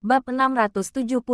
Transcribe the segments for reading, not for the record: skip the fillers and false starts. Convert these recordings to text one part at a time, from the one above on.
Bab 676.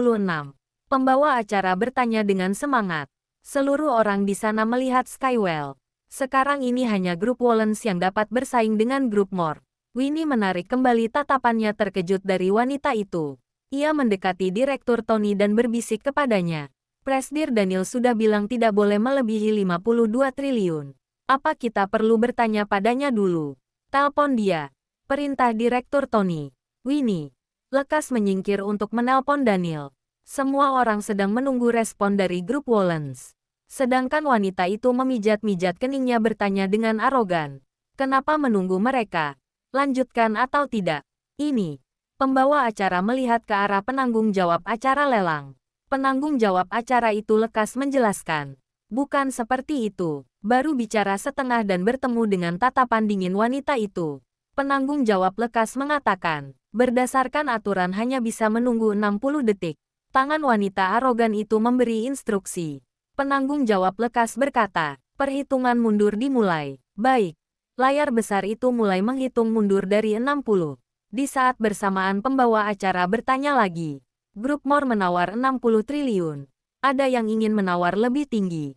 Pembawa acara bertanya dengan semangat. Seluruh orang di sana melihat Skywell. Sekarang ini hanya grup Wollens yang dapat bersaing dengan grup Mor. Winnie menarik kembali tatapannya terkejut dari wanita itu. Ia mendekati Direktur Tony dan berbisik kepadanya. Presdir Daniel sudah bilang tidak boleh melebihi 52 triliun. Apa kita perlu bertanya padanya dulu? Telepon dia. Perintah Direktur Tony. Winnie lekas menyingkir untuk menelpon Daniel. Semua orang sedang menunggu respon dari grup Wollens. Sedangkan wanita itu memijat-mijat keningnya bertanya dengan arogan. Kenapa menunggu mereka? Lanjutkan atau tidak? Ini. Pembawa acara melihat ke arah penanggung jawab acara lelang. Penanggung jawab acara itu lekas menjelaskan. Bukan seperti itu. Baru bicara setengah dan bertemu dengan tatapan dingin wanita itu. Penanggung jawab lekas mengatakan. Berdasarkan aturan hanya bisa menunggu 60 detik. Tangan wanita arogan itu memberi instruksi. Penanggung jawab lekas berkata, perhitungan mundur dimulai. Baik. Layar besar itu mulai menghitung mundur dari 60. Di saat bersamaan pembawa acara bertanya lagi. Grup Mor menawar 60 triliun. Ada yang ingin menawar lebih tinggi.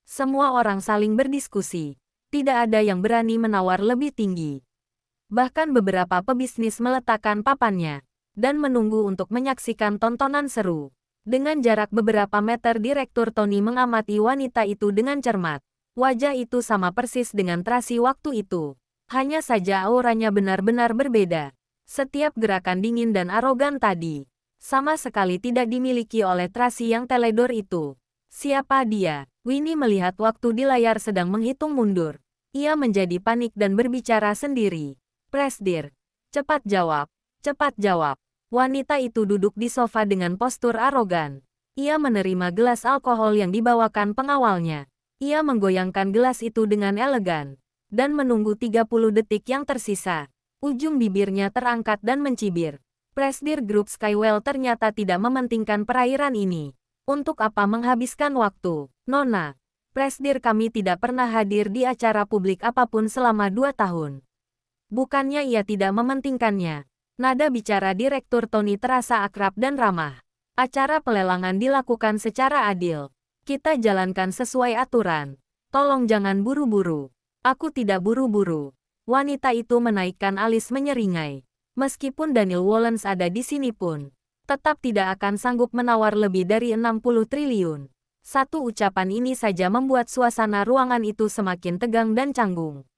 Semua orang saling berdiskusi. Tidak ada yang berani menawar lebih tinggi. Bahkan beberapa pebisnis meletakkan papannya dan menunggu untuk menyaksikan tontonan seru. Dengan jarak beberapa meter Direktur Tony mengamati wanita itu dengan cermat. Wajah itu sama persis dengan Tracy waktu itu. Hanya saja auranya benar-benar berbeda. Setiap gerakan dingin dan arogan tadi sama sekali tidak dimiliki oleh Tracy yang teledor itu. Siapa dia? Winnie melihat waktu di layar sedang menghitung mundur. Ia menjadi panik dan berbicara sendiri. Presdir, cepat jawab, cepat jawab. Wanita itu duduk di sofa dengan postur arogan. Ia menerima gelas alkohol yang dibawakan pengawalnya. Ia menggoyangkan gelas itu dengan elegan. Dan menunggu 30 detik yang tersisa. Ujung bibirnya terangkat dan mencibir. Presdir Grup Skywell ternyata tidak mementingkan perairan ini. Untuk apa menghabiskan waktu? Nona, Presdir kami tidak pernah hadir di acara publik apapun selama 2 tahun. Bukannya ia tidak mementingkannya. Nada bicara Direktur Tony terasa akrab dan ramah. Acara pelelangan dilakukan secara adil. Kita jalankan sesuai aturan. Tolong jangan buru-buru. Aku tidak buru-buru. Wanita itu menaikkan alis menyeringai. Meskipun Daniel Wollens ada di sini pun, tetap tidak akan sanggup menawar lebih dari 60 triliun. Satu ucapan ini saja membuat suasana ruangan itu semakin tegang dan canggung.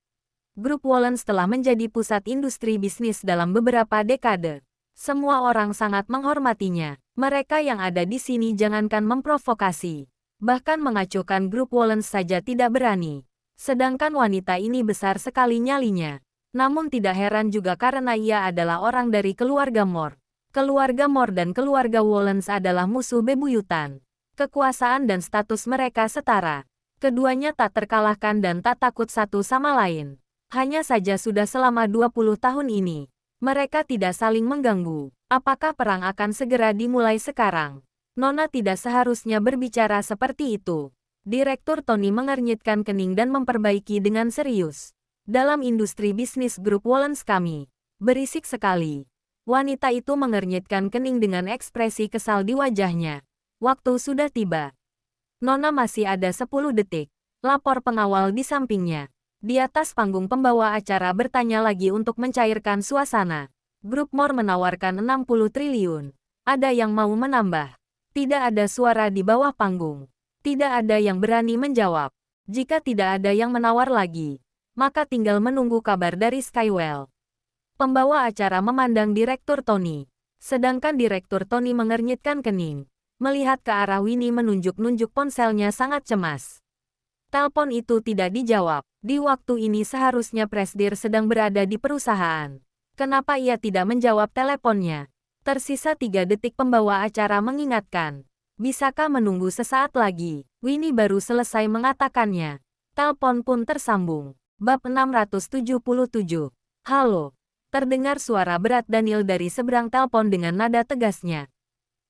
Grup Wollens telah menjadi pusat industri bisnis dalam beberapa dekade. Semua orang sangat menghormatinya. Mereka yang ada di sini jangankan memprovokasi. Bahkan mengacuhkan grup Wollens saja tidak berani. Sedangkan wanita ini besar sekali nyalinya. Namun tidak heran juga karena ia adalah orang dari keluarga Mor. Keluarga Mor dan keluarga Wollens adalah musuh bebuyutan. Kekuasaan dan status mereka setara. Keduanya tak terkalahkan dan tak takut satu sama lain. Hanya saja sudah selama 20 tahun ini, mereka tidak saling mengganggu. Apakah perang akan segera dimulai sekarang? Nona tidak seharusnya berbicara seperti itu. Direktur Tony mengernyitkan kening dan memperbaiki dengan serius. Dalam industri bisnis grup Wollens kami, berisik sekali. Wanita itu mengernyitkan kening dengan ekspresi kesal di wajahnya. Waktu sudah tiba. Nona masih ada 10 detik. Lapor pengawal di sampingnya. Di atas panggung pembawa acara bertanya lagi untuk mencairkan suasana. Grup Mor menawarkan 60 triliun. Ada yang mau menambah? Tidak ada suara di bawah panggung. Tidak ada yang berani menjawab. Jika tidak ada yang menawar lagi, maka tinggal menunggu kabar dari Skywell. Pembawa acara memandang Direktur Tony. Sedangkan Direktur Tony mengernyitkan kening. Melihat ke arah Winnie menunjuk-nunjuk ponselnya sangat cemas. Telepon itu tidak dijawab. Di waktu ini seharusnya Presdir sedang berada di perusahaan. Kenapa ia tidak menjawab teleponnya? Tersisa 3 detik pembawa acara mengingatkan. Bisakah menunggu sesaat lagi? Winnie baru selesai mengatakannya. Telepon pun tersambung. Bab 677. Halo. Terdengar suara berat Daniel dari seberang telepon dengan nada tegasnya.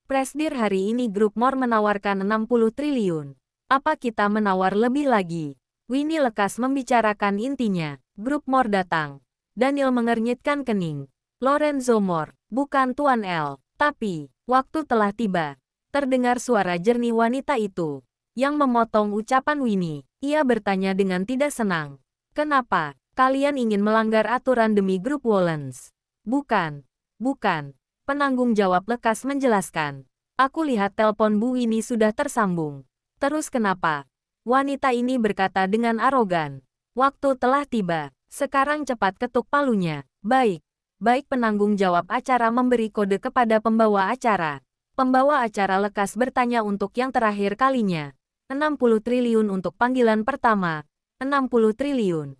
Presdir hari ini Grup Mor menawarkan 60 triliun. Apa kita menawar lebih lagi? Winnie lekas membicarakan intinya. Grup Mor datang. Daniel mengernyitkan kening. Lorenzo Mor, bukan Tuan L. Tapi, waktu telah tiba. Terdengar suara jernih wanita itu, yang memotong ucapan Winnie. Ia bertanya dengan tidak senang. Kenapa? Kalian ingin melanggar aturan demi grup Wollens? Bukan. Bukan. Penanggung jawab lekas menjelaskan. Aku lihat telepon Bu Winnie sudah tersambung. Terus kenapa? Wanita ini berkata dengan arogan. Waktu telah tiba. Sekarang cepat ketuk palunya. Baik. Baik, penanggung jawab acara memberi kode kepada pembawa acara. Pembawa acara lekas bertanya untuk yang terakhir kalinya. 60 triliun untuk panggilan pertama. 60 triliun.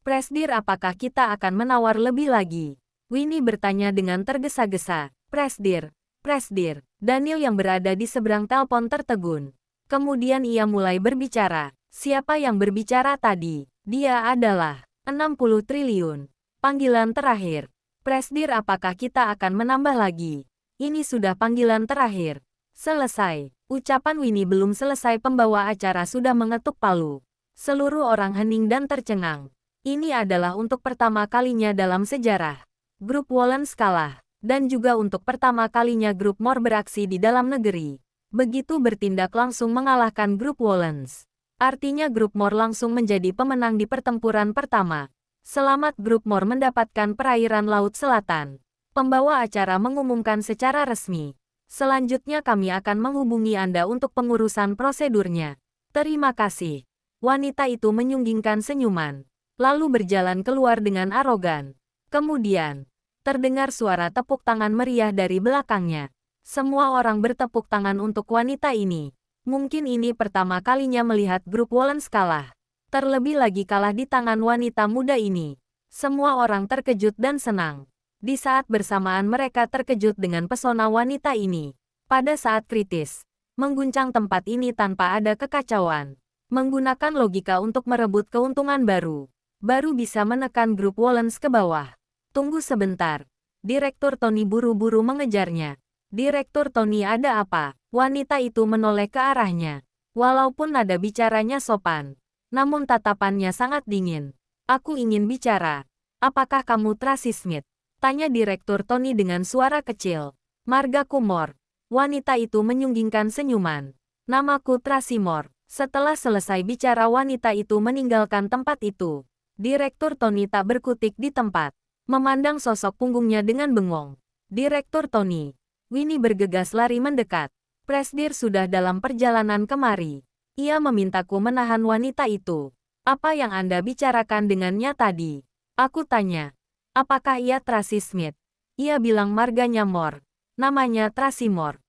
Presdir, apakah kita akan menawar lebih lagi? Winnie bertanya dengan tergesa-gesa. Presdir. Presdir. Daniel yang berada di seberang telepon tertegun. Kemudian ia mulai berbicara. Siapa yang berbicara tadi? Dia adalah 60 triliun. Panggilan terakhir. Presdir, apakah kita akan menambah lagi? Ini sudah panggilan terakhir. Selesai. Ucapan Winnie belum selesai, pembawa acara sudah mengetuk palu. Seluruh orang hening dan tercengang. Ini adalah untuk pertama kalinya dalam sejarah grup Wollens kalah. Dan juga untuk pertama kalinya grup Mor beraksi di dalam negeri. Begitu bertindak langsung mengalahkan grup Wollens. Artinya grup Mor langsung menjadi pemenang di pertempuran pertama. Selamat, grup Mor mendapatkan perairan Laut Selatan. Pembawa acara mengumumkan secara resmi. Selanjutnya kami akan menghubungi Anda untuk pengurusan prosedurnya. Terima kasih. Wanita itu menyunggingkan senyuman, lalu berjalan keluar dengan arogan. Kemudian, terdengar suara tepuk tangan meriah dari belakangnya. Semua orang bertepuk tangan untuk wanita ini. Mungkin ini pertama kalinya melihat grup Wollens kalah. Terlebih lagi kalah di tangan wanita muda ini. Semua orang terkejut dan senang. Di saat bersamaan mereka terkejut dengan pesona wanita ini. Pada saat kritis, mengguncang tempat ini tanpa ada kekacauan. Menggunakan logika untuk merebut keuntungan baru. Baru bisa menekan grup Wollens ke bawah. Tunggu sebentar. Direktur Tony buru-buru mengejarnya. Direktur Tony, ada apa? Wanita itu menoleh ke arahnya. Walaupun nada bicaranya sopan, namun tatapannya sangat dingin. Aku ingin bicara. Apakah kamu Tracy Smith? Tanya Direktur Tony dengan suara kecil. Marga Kumor. Wanita itu menyunggingkan senyuman. Namaku Tracy Moore. Setelah selesai bicara, wanita itu meninggalkan tempat itu. Direktur Tony tak berkutik di tempat. Memandang sosok punggungnya dengan bengong. Direktur Tony. Winnie bergegas lari mendekat. Presdir sudah dalam perjalanan kemari. Ia memintaku menahan wanita itu. Apa yang Anda bicarakan dengannya tadi? Aku tanya. Apakah ia Tracy Smith? Ia bilang marganya Moore. Namanya Tracy Moore.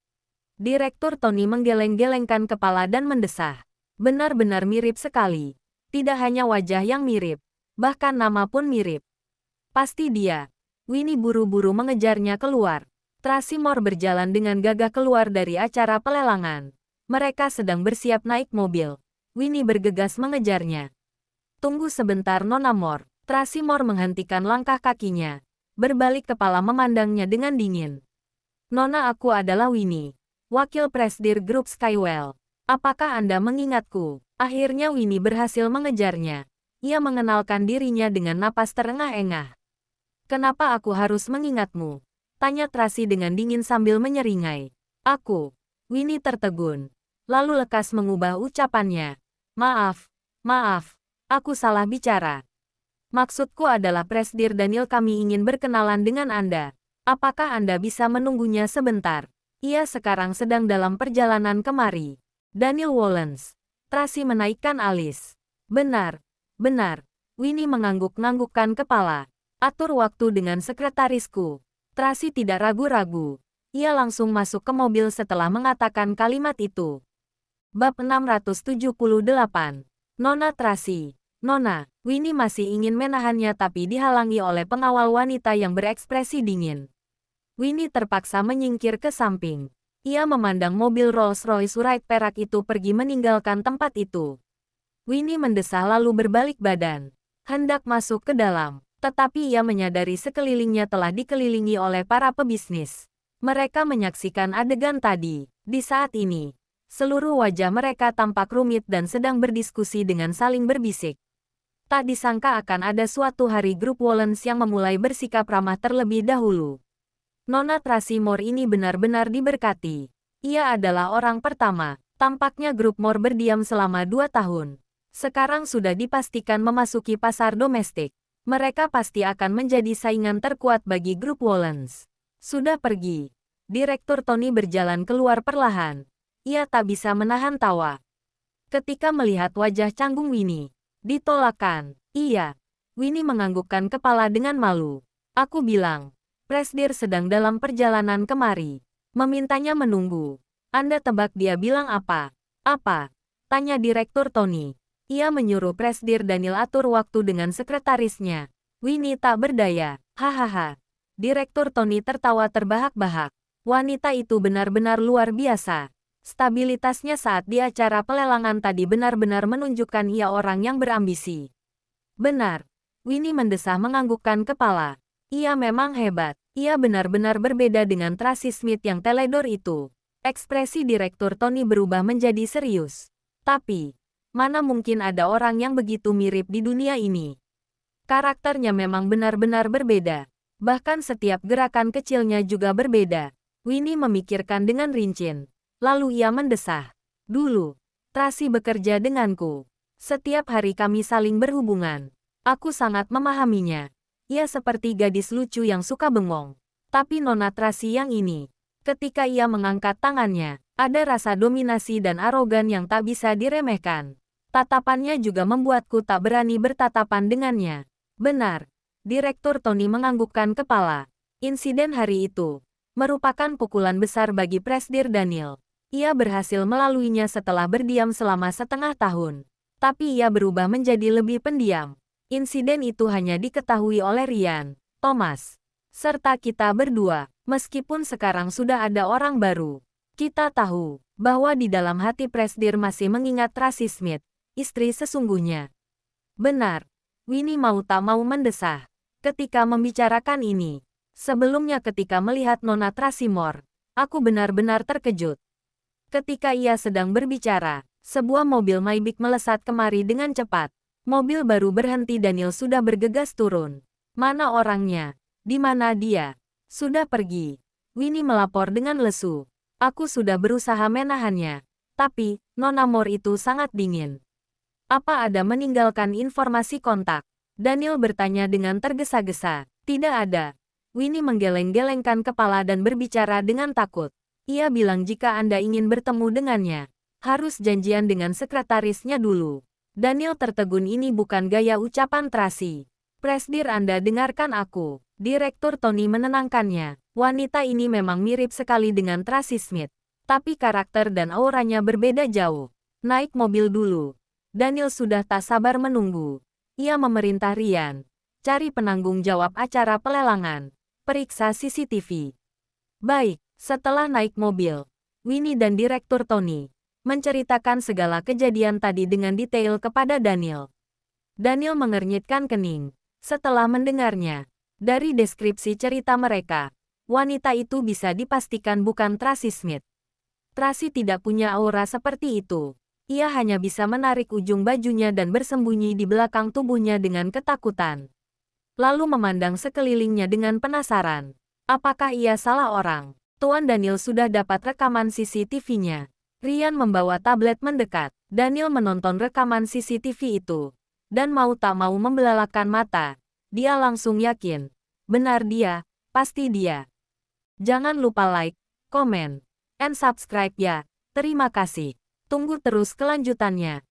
Direktur Tony menggeleng-gelengkan kepala dan mendesah. Benar-benar mirip sekali. Tidak hanya wajah yang mirip, bahkan nama pun mirip. Pasti dia. Winnie buru-buru mengejarnya keluar. Tracy Moore berjalan dengan gagah keluar dari acara pelelangan. Mereka sedang bersiap naik mobil. Winnie bergegas mengejarnya. Tunggu sebentar, Nona Moore. Tracy Moore menghentikan langkah kakinya. Berbalik kepala memandangnya dengan dingin. Nona, aku adalah Winnie. Wakil Presdir Grup Skywell. Apakah Anda mengingatku? Akhirnya Winnie berhasil mengejarnya. Ia mengenalkan dirinya dengan napas terengah-engah. Kenapa aku harus mengingatmu? Tanya Tracy dengan dingin sambil menyeringai. Aku. Winnie tertegun. Lalu lekas mengubah ucapannya. Maaf. Maaf. Aku salah bicara. Maksudku adalah Presdir Daniel, kami ingin berkenalan dengan Anda. Apakah Anda bisa menunggunya sebentar? Ia sekarang sedang dalam perjalanan kemari. Daniel Wollens. Tracy menaikkan alis. Benar. Benar. Winnie mengangguk-nganggukkan kepala. Atur waktu dengan sekretarisku. Tracy tidak ragu-ragu. Ia langsung masuk ke mobil setelah mengatakan kalimat itu. Bab 678. Nona Tracy. Nona. Winnie masih ingin menahannya tapi dihalangi oleh pengawal wanita yang berekspresi dingin. Winnie terpaksa menyingkir ke samping. Ia memandang mobil Rolls-Royce Wright perak itu pergi meninggalkan tempat itu. Winnie mendesah lalu berbalik badan. Hendak masuk ke dalam. Tetapi ia menyadari sekelilingnya telah dikelilingi oleh para pebisnis. Mereka menyaksikan adegan tadi. Di saat ini, seluruh wajah mereka tampak rumit dan sedang berdiskusi dengan saling berbisik. Tak disangka akan ada suatu hari grup Wollens yang memulai bersikap ramah terlebih dahulu. Nona Trasimore ini benar-benar diberkati. Ia adalah orang pertama. Tampaknya grup Moore berdiam selama 2 tahun. Sekarang sudah dipastikan memasuki pasar domestik. Mereka pasti akan menjadi saingan terkuat bagi grup Wollens. Sudah pergi. Direktur Tony berjalan keluar perlahan. Ia tak bisa menahan tawa. Ketika melihat wajah canggung Winnie. Ditolakkan. Iya. Winnie menganggukkan kepala dengan malu. Aku bilang. Presdir sedang dalam perjalanan kemari. Memintanya menunggu. Anda tebak dia bilang apa? Apa? Tanya Direktur Tony. Ia menyuruh Presdir Daniel atur waktu dengan sekretarisnya. Winnie tak berdaya. Hahaha. Direktur Tony tertawa terbahak-bahak. Wanita itu benar-benar luar biasa. Stabilitasnya saat di acara pelelangan tadi benar-benar menunjukkan ia orang yang berambisi. Benar. Winnie mendesah menganggukkan kepala. Ia memang hebat. Ia benar-benar berbeda dengan Tracy Smith yang teledor itu. Ekspresi Direktur Tony berubah menjadi serius. Tapi, mana mungkin ada orang yang begitu mirip di dunia ini? Karakternya memang benar-benar berbeda. Bahkan setiap gerakan kecilnya juga berbeda. Winnie memikirkan dengan rinci. Lalu ia mendesah. Dulu, Tracy bekerja denganku. Setiap hari kami saling berhubungan. Aku sangat memahaminya. Ia seperti gadis lucu yang suka bengong. Tapi Nona Tracy yang ini, ketika ia mengangkat tangannya, ada rasa dominasi dan arogan yang tak bisa diremehkan. Tatapannya juga membuatku tak berani bertatapan dengannya. Benar. Direktur Tony menganggukkan kepala. Insiden hari itu merupakan pukulan besar bagi Presdir Daniel. Ia berhasil melaluinya setelah berdiam selama setengah tahun. Tapi ia berubah menjadi lebih pendiam. Insiden itu hanya diketahui oleh Ryan, Thomas, serta kita berdua. Meskipun sekarang sudah ada orang baru, kita tahu bahwa di dalam hati Presdir masih mengingat Tracy Smith, istri sesungguhnya. Benar. Winnie mau tak mau mendesah ketika membicarakan ini. Sebelumnya ketika melihat Nona Tracy Moore, aku benar-benar terkejut. Ketika ia sedang berbicara, sebuah mobil Maybach melesat kemari dengan cepat. Mobil baru berhenti. Daniel sudah bergegas turun. Mana orangnya? Di mana dia? Sudah pergi. Winnie melapor dengan lesu. Aku sudah berusaha menahannya. Tapi, Nona Moore itu sangat dingin. Apa ada meninggalkan informasi kontak? Daniel bertanya dengan tergesa-gesa. Tidak ada. Winnie menggeleng-gelengkan kepala dan berbicara dengan takut. Ia bilang jika Anda ingin bertemu dengannya, harus janjian dengan sekretarisnya dulu. Daniel tertegun. Ini bukan gaya ucapan Tracy. Presdir, Anda dengarkan aku. Direktur Tony menenangkannya. Wanita ini memang mirip sekali dengan Tracy Smith. Tapi karakter dan auranya berbeda jauh. Naik mobil dulu. Daniel sudah tak sabar menunggu. Ia memerintah Ryan. Cari penanggung jawab acara pelelangan. Periksa CCTV. Baik, setelah naik mobil, Winnie dan Direktur Tony menceritakan segala kejadian tadi dengan detail kepada Daniel. Daniel mengernyitkan kening setelah mendengarnya. Dari deskripsi cerita mereka, wanita itu bisa dipastikan bukan Tracy Smith. Tracy tidak punya aura seperti itu. Ia hanya bisa menarik ujung bajunya dan bersembunyi di belakang tubuhnya dengan ketakutan. Lalu memandang sekelilingnya dengan penasaran. Apakah ia salah orang? Tuan Daniel sudah dapat rekaman CCTV-nya. Ryan membawa tablet mendekat. Daniel menonton rekaman CCTV itu. Dan mau tak mau membelalakan mata. Dia langsung yakin. Benar dia, pasti dia. Jangan lupa like, komen, and subscribe ya. Terima kasih. Tunggu terus kelanjutannya.